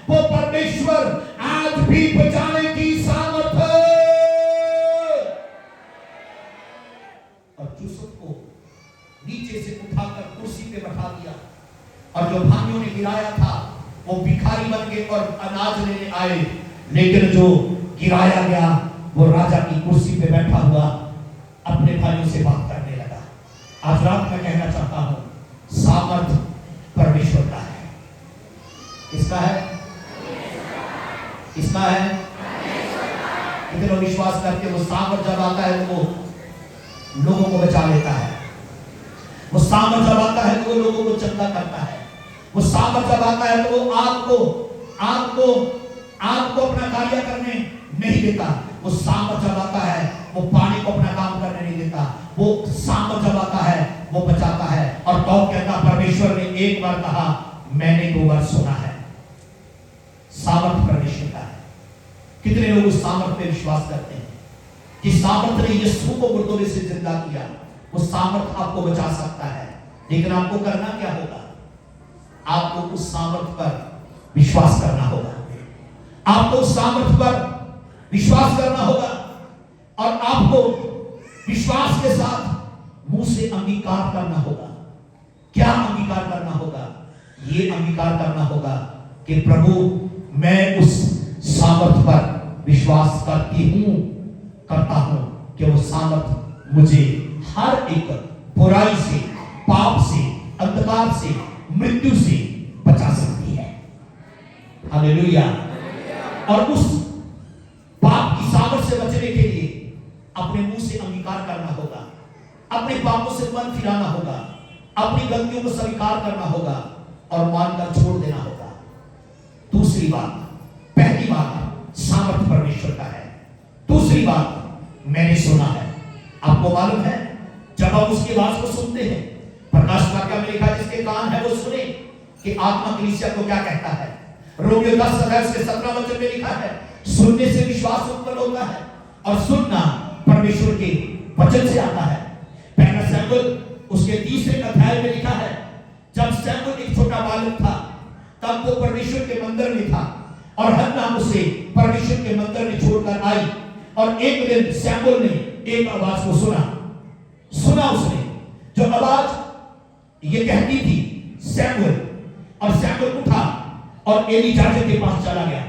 वो परमेश्वर आज भी बचाने की सामर्थ है। और यूसुफ को नीचे से उठाकर कुर्सी पे बैठा दिया और जो भाइयों ने गिराया था वो भिखारी बन गए और अनाज लेने आए, लेकिन जो गिराया गया वो राजा की कुर्सी पे बैठा हुआ अपने भाइयों से बात करने लगा। आज रात में कहना चाहता हूं, सामर्थ परमेश्वर का है। किसका है? किसका है? कितने लोग विश्वास करके वो सामर्थ जब आता है तो वो लोगों को बचा लेता है। वो सामर्थ जब आता है तो वो लोगों को चंगा करता है। वो सामर्थ जब आता है तो वो आग को अपना कार्य करने नहीं देता। वो सामर्थ जब आता है वो पानी को अपना काम करने नहीं देता। वो सामर्थ जब आता है वो बचाता है। और तो कहता, परमेश्वर ने एक बार कहा, मैंने 2 बार सुना है। सामर्थ परमेश्वर का है। कितने लोग उस सामर्थ पे विश्वास करते हैं कि सामर्थ ने यीशु को मुर्दों में से जिंदा किया। वो सामर्थ आपको बचा सकता है, लेकिन आपको करना क्या होगा? आपको उस सामर्थ पर विश्वास करना होगा। आपको उस सामर्थ पर विश्वास करना होगा और आपको विश्वास के साथ मुंह से अंगीकार करना होगा। क्या अंगीकार करना होगा? ये अंगीकार करना होगा कि प्रभु, मैं उस सामर्थ पर विश्वास करता हूं कि वो सामर्थ मुझे हर एक बुराई से, पाप से, अंधकार से, मृत्यु से बचा सकती है। हालेलुया। और उस पाप की सामर्थ से बचने के लिए अपने मुंह से अंगीकार करना होगा, अपने पापों से मन फिराना होगा, अपनी गलतियों को स्वीकार करना होगा और मानकर छोड़ देना होगा। दूसरी बात, पहली बात सामर्थ परमेश्वर का है। दूसरी बात मैंने सुना है। आपको मालूम है, जब हम उसकी आवाज को सुनते हैं, प्रकाश वाक्य में लिखा, जिसके कान है वो सुने कि आत्मा कलीसिया को क्या कहता है। रोमियो 10:17 में लिखा है, सुनने से विश्वास उत्पन्न होता है और सुनना परमेश्वर के वचन से आता है। पहला सैमुएल उसके 3 अध्याय में लिखा है, जब सैमुएल एक छोटा बालक था तब वो परमेश्वर के मंदिर में था और हन्ना उसे परमेश्वर के मंदिर में छोड़कर आई। और एक दिन सैमुएल ने एक आवाज को सुना उसने, जो आवाज ये कहती थी सैमुएल। और सैमुएल उठा और एली याजक के पास चला गया।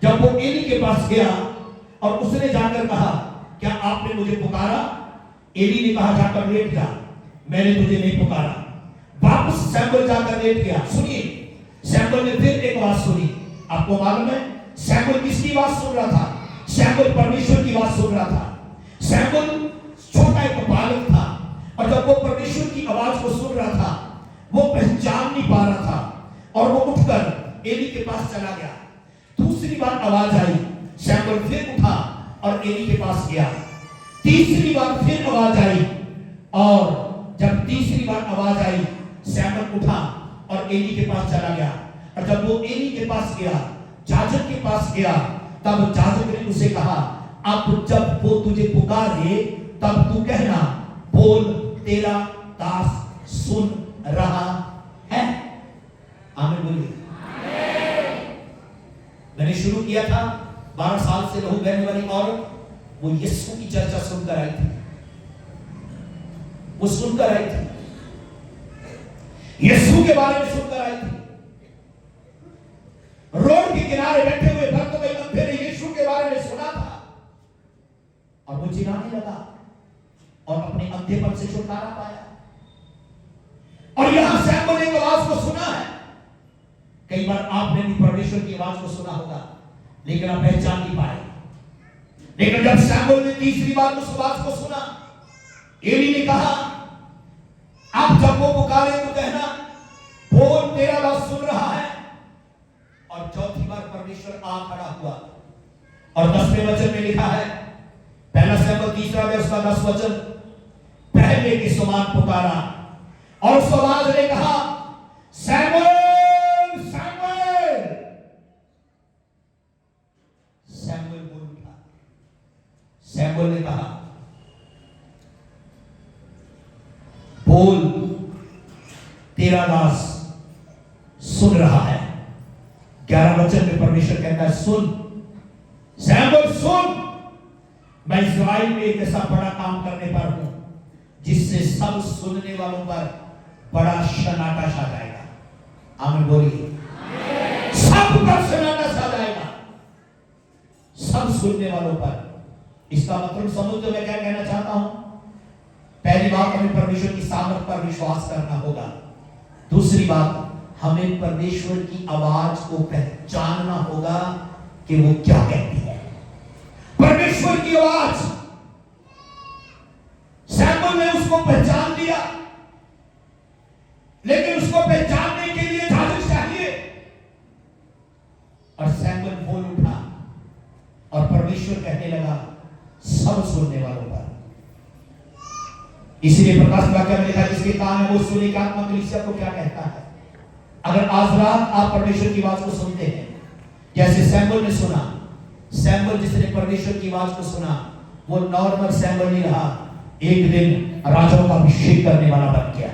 जब वो एली के पास गया और उसने जाकर कहा, क्या आपने मुझे पुकारा? एली ने कहा, जाकर लेट जा, मैंने तुझे नहीं पुकारा। वापस सैमुएल जाकर लेट गया। सुनिए, सैमुएल ने फिर एक आवाज सुनी। आपको मालूम है सैमुएल किसकी आवाज सुन रहा था? सैमुएल परमेश्वर की आवाज सुन रहा था। सैमुएल छोटा एक बालक था और जब वो परमेश्वर की आवाज को सुन रहा था, वो पहचान नहीं पा रहा था और वो उठकर एली के पास चला गया। दूसरी बार आवाज आई, सैमुएल फिर उठा और एली के पास गया। तीसरी बार फिर आवाज आई और जब तीसरी बार आवाज आई, सैमुएल उठा और एली के पास चला गया। और जब वो एली के पास गया, याजक के पास गया, तब याजक ने उसे कहा, अब जब वो तुझे पुकारे तब तू कहना, बोल, तेरा दास सुन रहा है। आमीन बोलिए। मैंने शुरू किया था, 12 साल से लहू बहने वाली औरत, वो यीशु की चर्चा सुनकर आई थी। वो सुनकर आई थी, यीशु के बारे में सुनकर आई थी। रोड के किनारे बैठे हुए भक्त भाई अंधे ने यीशु के बारे में सुना था और वो चिल्लाने लगा और अपने अंधेपन से छुटकारा पाया। और यहां सैमुएल ने एक आवाज को सुना है। कई बार आपने भी परमेश्वर की आवाज को सुना होगा। लेकिन आप पहचान नहीं पाए। लेकिन जब शमूएल ने तीसरी बार उस बात को सुना, एली ने कहा, आप जब वो पुकारे तो कहना, बोल तेरा दास सुन रहा है। और चौथी बार परमेश्वर आ खड़ा हुआ और 10वें वचन में लिखा है, पहला शमूएल 3 उसका 10 वचन, पहले के समान पुकारा और उस आवाज ने कहा, शमूएल शमूएल। शमूएल बोल उठा। शमूएल ने कहा, बोल तेरा दास सुन रहा है। 11 वचन में परमेश्वर कहता है, सुन शमूएल सुन, मैं इस्राएल में एक ऐसा बड़ा काम करने पर हूं जिससे सब सुनने वालों पर बड़ा सन्नाटा छा जाएगा। आमीन बोलिए। सब पर सन्नाटा छा जाएगा, सब सुनने वालों पर। इसका मतलब समझ लो मैं क्या कहना चाहता हूं। पहली बात, हमें परमेश्वर की सामर्थ पर विश्वास करना होगा। दूसरी बात, हमें परमेश्वर की आवाज को पहचानना होगा कि वो क्या कहती है। परमेश्वर की आवाज, शमूएल ने उसको पहचान लिया, लेकिन उसको पहचानने के लिए जादू चाहिए। और शमूएल बोल उठा और परमेश्वर कहने लगा, सब सुनने वालों पर। इसलिए प्रकाश वाक्य में लिखा, जिसके कान है वो सुने कि आत्मा कलीसिया को क्या कहता है। अगर आज रात आप परमेश्वर की आवाज को सुनते हैं, जैसे शमूएल ने सुना, शमूएल जिसने परमेश्वर की आवाज को सुना, वो नॉर्मल शमूएल नहीं रहा, एक दिन राजाओं का अभिषेक करने वाला बन गया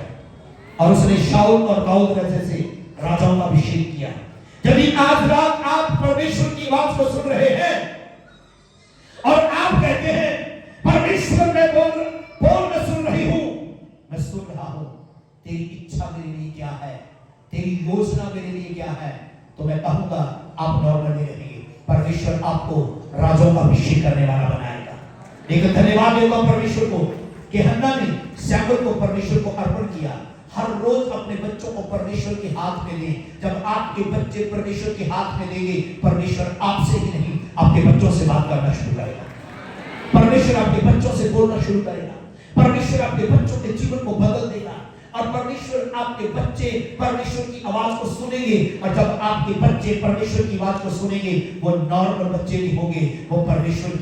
और उसने शाऊल और दाऊद जैसे राजाओं का अभिषेक किया। यदि आज रात आप परमेश्वर की आवाज को सुन रहे हैं और आप कहते हैं, परमेश्वर मैं बोल मैं सुन रही हूं, मैं सुन रहा हूं, तेरी इच्छा मेरे लिए क्या है, तेरी योजना मेरे लिए क्या है, तो मैं कहूंगा आप नॉर्मल नहीं रहेंगे, परमेश्वर आपको राजाओं का अभिषेक करने वाला बनाएगा। लेकिन धन्यवाद देगा परमेश्वर को कि हन्ना ने शमूएल को परमेश्वर को अर्पण किया। हर रोज अपने बच्चों को परमेश्वर के हाथ में दे। जब आपके बच्चे परमेश्वर के हाथ में देंगे, परमेश्वर आपसे ही नहीं आपके बच्चों से बात करना शुरू करेगा। परमेश्वर आपके बच्चों से बोलना शुरू करेगा। परमेश्वर आपके बच्चों के जीवन को बदल देगा और परमेश्वर आपके बच्चे परमेश्वर की आवाज को सुनेंगे। और जब आपके बच्चे परमेश्वर की आवाज को सुनेंगे, वो नॉर्मल बच्चे नहीं होंगे, वो परमेश्वर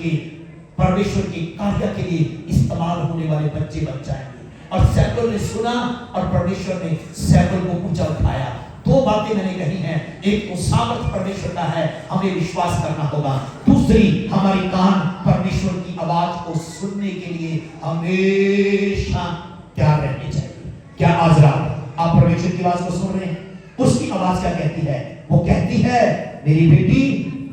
के कार्य के लिए इस्तेमाल होने वाले बच्चे बन जाएंगे। और शमूएल ने सुना और परमेश्वर ने शमूएल को ऊंचा उठाया। दो बातें मैंने कही हैं, एक तो सामर्थ परमेश्वर का है, हमें विश्वास करना होगा। दूसरी, हमारी कान परमेश्वर की आवाज को सुनने के लिए हमेशा तैयार रहने चाहिए। क्या आज रात आप परमेश्वर की आवाज को सुन रहे हैं? उसकी आवाज क्या कहती है? वो कहती है, मेरी बेटी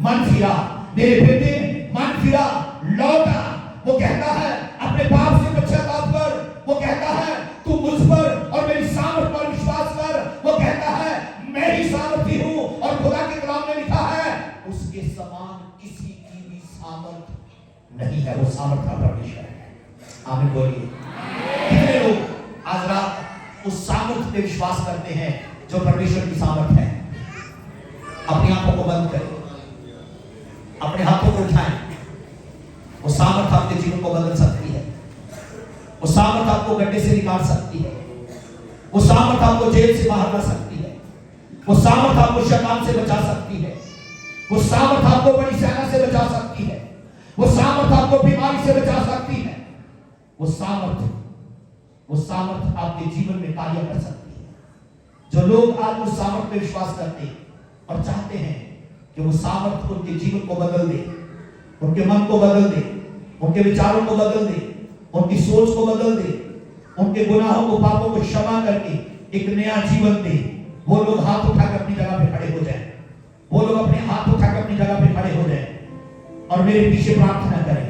मन फिरा, मेरे बेटे मन फिरा, लौटा। वो कहता है अपने पाप से पश्चाताप कर। वो कहता है तू मुझ पर और मेरी सामर्थ पर विश्वास कर। वो कहता है मैं ही सामर्थी हूं और खुदा के कलाम में लिखा है उसके समान किसी की भी सामर्थ नहीं है। वो सामर्थ का परमेश्वर है। आमीन बोलिए। कितने लोग आज रात उस सामर्थ पे विश्वास करते हैं जो परमेश्वर की सामर्थ है? अपनी आंखों को बंद करें, अपने हाथों को उठाएं। वो सामर्थ आपके जीवन को बदल सकती है। वो सामर्थ आपको गड्ढे से निकाल सकती है। वो सामर्थ आपको जेल से बाहर ला सकती है। वो सामर्थ आपको शैतान से बचा सकती है। वो सामर्थ आपको बड़ी सेना से बचा सकती है। वो सामर्थ आपको बीमारी से बचा सकती है। वो सामर्थ आपके जीवन में कार्य कर सकती है। जो लोग आज उस सामर्थ पे विश्वास करते और चाहते हैं कि वो सामर्थ उनके जीवन को बदल दे, उनके मन को बदल दे, उनके विचारों को बदल दे, उनकी सोच को बदल दे, उनके गुनाहों को पापों को क्षमा करके एक नया जीवन दे, वो लोग हाथ उठाकर अपनी जगह पे खड़े हो जाएं। वो लोग अपने हाथ उठाकर अपनी जगह पे खड़े हो जाएं और मेरे पीछे प्रार्थना करें।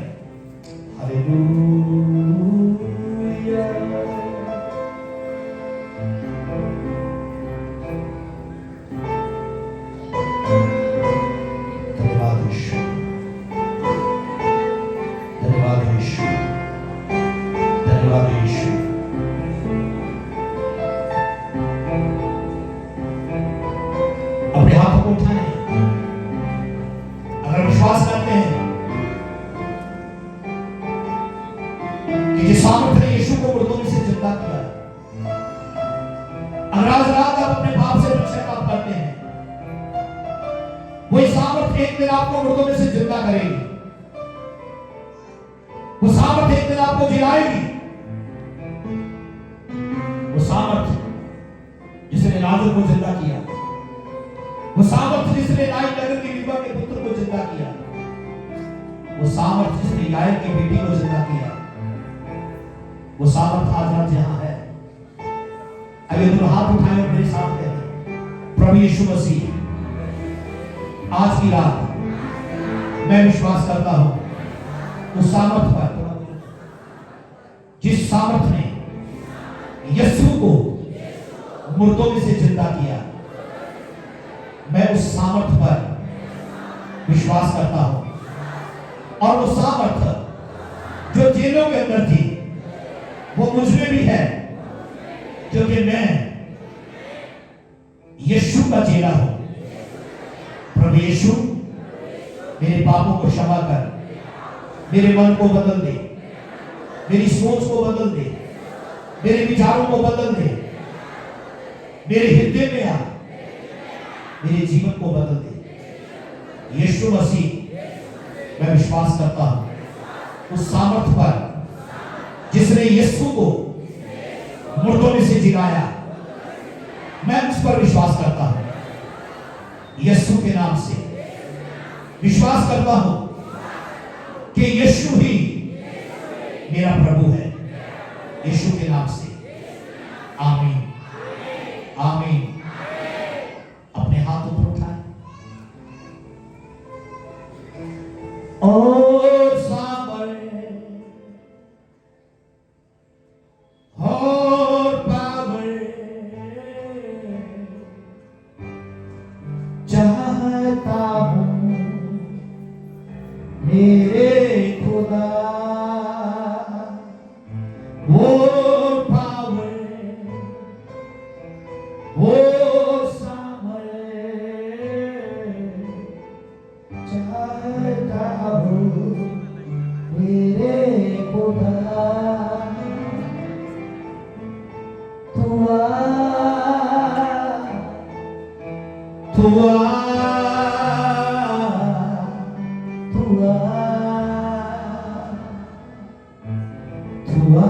हालेलुया। जिस सामर्थ ने यीशु को मुर्दों में से जिंदा किया। अगर आज रात आप अपने पाप से पश्चाताप करते हैं, वही सामर्थ एक दिन आपको मुर्दों में से जिंदा करेगी। वो सामर्थ एक दिन आपको जिलाएगी। वो सामर्थ जिसने लाजर को जिंदा किया, वो सामर्थ जिसने नाइन नगर की विधवा के पुत्र को जिंदा किया, वो सामर्थ जिसने यायर की बेटी को जिंदा किया, वो सामर्थ आज रात यहां है। अगर दोनों हाथ उठाए और मेरे साथ कहें, प्रभु यीशु मसीह, आज की रात मैं विश्वास करता हूं उस सामर्थ पर, जिस सामर्थ ने यीशु को मुर्दों में से जिंदा किया। मैं उस सामर्थ पर विश्वास करता हूं। और वो सामर्थ जो जेलों के अंदर थी, वो मुझ में भी है, क्योंकि मैं यीशु का चेला हूं। प्रभु यीशु, मेरे पापों को क्षमा कर, मेरे मन को बदल दे, मेरी सोच को बदल दे, मेरे विचारों को बदल दे, मेरे हृदय में आ, मेरे जीवन को बदल दे। यीशु मसीह, मैं विश्वास करता हूं उस सामर्थ पर जिसने यीशु को मुर्दों में से जिलाया। मैं उस पर विश्वास करता हूं। यीशु के नाम से विश्वास करता हूं कि यीशु ही मेरा प्रभु है। यीशु के नाम से आमीन, आमीन। अपने हाथ ऊपर उठाएं और सामर्थ और पावर चाहता हूं मेरे खुदा, वो पावर, वो सामर्थ चाहता हूं मेरे खुदा। तू आ, तू आ, तू आ, तू आ,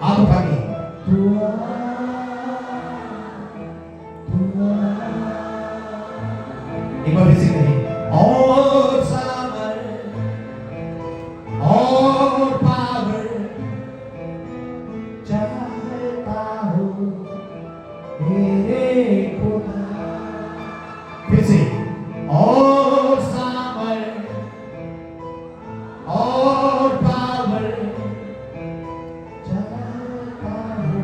हाथ उठा के तू आ, तू आ। एक बार फिर से करें, और सामर्थ और पावर चाहता हूं मेरे खुदा। फिर से, और सामर्थ और पावर चाहता हूं।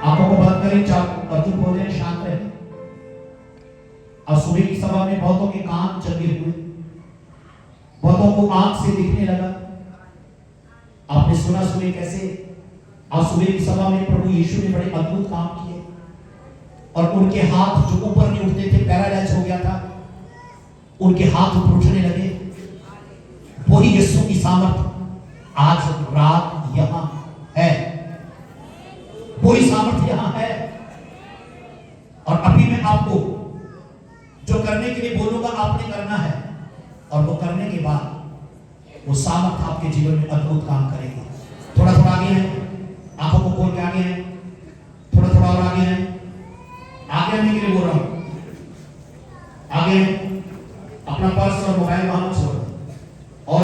आंखों को बंद करें, चुप हो जाए, शांत रहे। और सुबह की सभा में बहुतों के कान चंगे हुए, बहुतों को आंख से दिखने लगा। आपने सुना सुबह कैसे आज सुबह की सभा में प्रभु यीशु ने बड़े अद्भुत काम किए, और उनके हाथ जो ऊपर नहीं उठते थे, पैरालाइज हो गया था, उनके हाथ ऊपर उठने लगे। वही यीशु की सामर्थ आज रात यहां है, वही सामर्थ यहां है। और अभी मैं आपको जो करने के लिए बोलूंगा आपने करना है, और वो करने के बाद वो सामर्थ आपके जीवन में अद्भुत काम करेगा। थोड़ा थोड़ा आगे है, आंखों को खोल के आगे है।